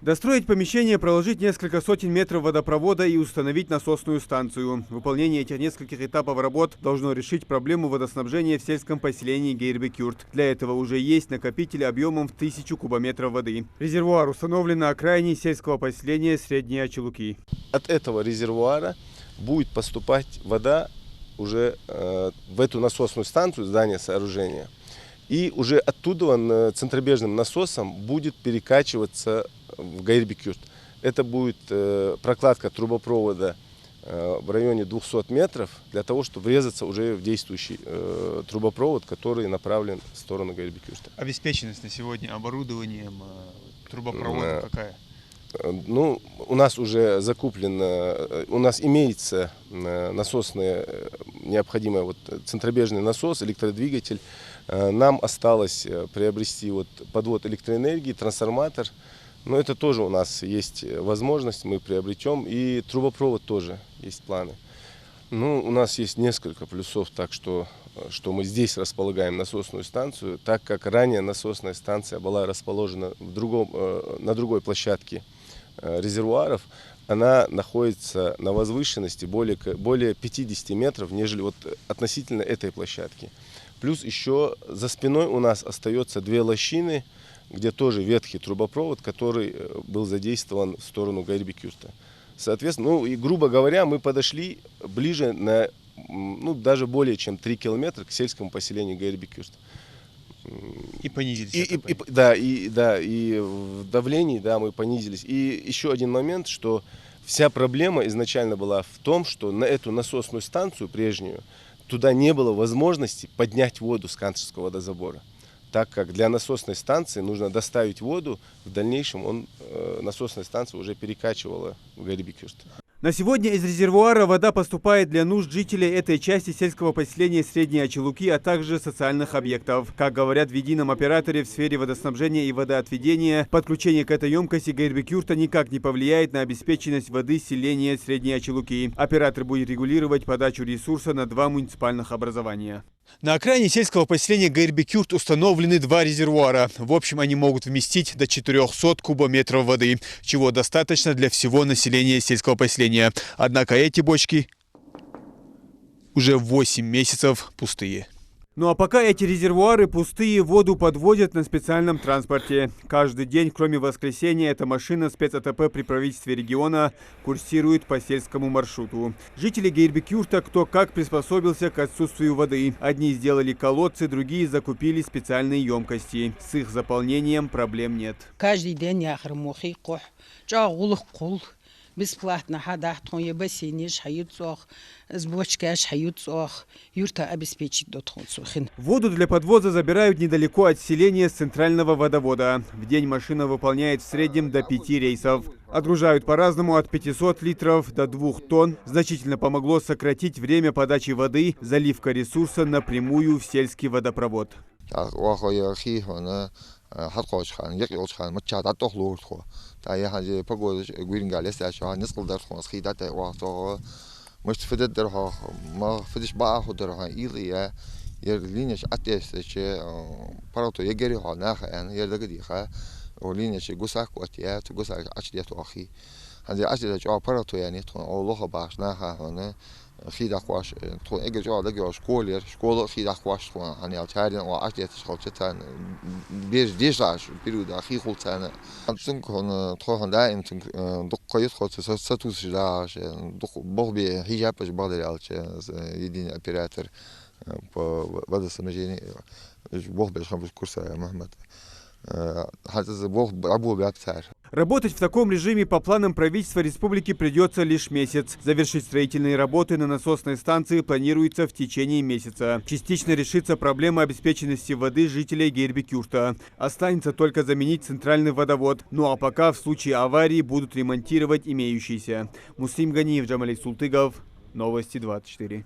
Достроить помещение, проложить несколько сотен метров водопровода и установить насосную станцию. Выполнение этих нескольких этапов работ должно решить проблему водоснабжения в сельском поселении Гейрбекюрт. Для этого уже есть накопители объемом в 1000 кубометров воды. Резервуар установлен на окраине сельского поселения Средние Ачелуки. От этого резервуара будет поступать вода уже в эту насосную станцию, здание сооружения. И уже оттуда центробежным насосом будет перекачиваться в Гейрбекюрт. Это будет прокладка трубопровода в районе 200 метров для того, чтобы врезаться уже в действующий трубопровод, который направлен в сторону Гейрбекюрта. Обеспеченность на сегодня оборудованием трубопровода какая? Ну, у нас уже закуплено, у нас имеется насосный, необходимый центробежный насос, электродвигатель. Нам осталось приобрести подвод электроэнергии, трансформатор. Но это тоже у нас есть возможность, мы приобретем. И трубопровод тоже есть планы. Ну, у нас есть несколько плюсов, так что мы здесь располагаем насосную станцию, так как ранее насосная станция была расположена на другой площадке резервуаров. Она находится на возвышенности более 50 метров, нежели относительно этой площадки. Плюс еще за спиной у нас остается 2 лощины, где тоже ветхий трубопровод, который был задействован в сторону Гейрбекюрта. Соответственно, ну и грубо говоря, мы подошли ближе на, даже более чем 3 километра к сельскому поселению Гейрбекюрт. И понизились. И в давлении, мы понизились. И еще один момент, что вся проблема изначально была в том, что на эту насосную станцию прежнюю туда не было возможности поднять воду с Канцевского водозабора, так как для насосной станции нужно доставить воду, в дальнейшем насосная станция уже перекачивала в Гейрбекюрт. На сегодня из резервуара вода поступает для нужд жителей этой части сельского поселения Средние Ачелуки, а также социальных объектов. Как говорят в едином операторе в сфере водоснабжения и водоотведения, подключение к этой емкости Гейрбекюрта никак не повлияет на обеспеченность воды селения Средние Ачелуки. Оператор будет регулировать подачу ресурса на 2 муниципальных образования. На окраине сельского поселения Гейрбекюрт установлены 2 резервуара. В общем, они могут вместить до 400 кубометров воды, чего достаточно для всего населения сельского поселения. Однако эти бочки уже 8 месяцев пустые. Ну а пока эти резервуары пустые, воду подвозят на специальном транспорте. Каждый день, кроме воскресенья, эта машина спецАТП при правительстве региона курсирует по сельскому маршруту. Жители Гейрбекюрта кто как приспособился к отсутствию воды. Одни сделали колодцы, другие закупили специальные емкости. С их заполнением проблем нет. Каждый день бесплатно с бочкой юрта обеспечить. Воду для подвоза забирают недалеко от селения с центрального водовода. В день машина выполняет в среднем до 5 рейсов. Отгружают по-разному от 500 литров до 2 тонн. Значительно помогло сократить время подачи воды, заливка ресурса напрямую в сельский водопровод. оператор по водоснабжению. Работать в таком режиме по планам правительства республики придется лишь месяц. Завершить строительные работы на насосной станции планируется в течение месяца. Частично решится проблема обеспеченности воды жителей Гейрбекюрта. Останется только заменить центральный водовод. Ну а пока в случае аварии будут ремонтировать имеющийся. Муслим Ганиев, Джамалей Султыгов. Новости 24.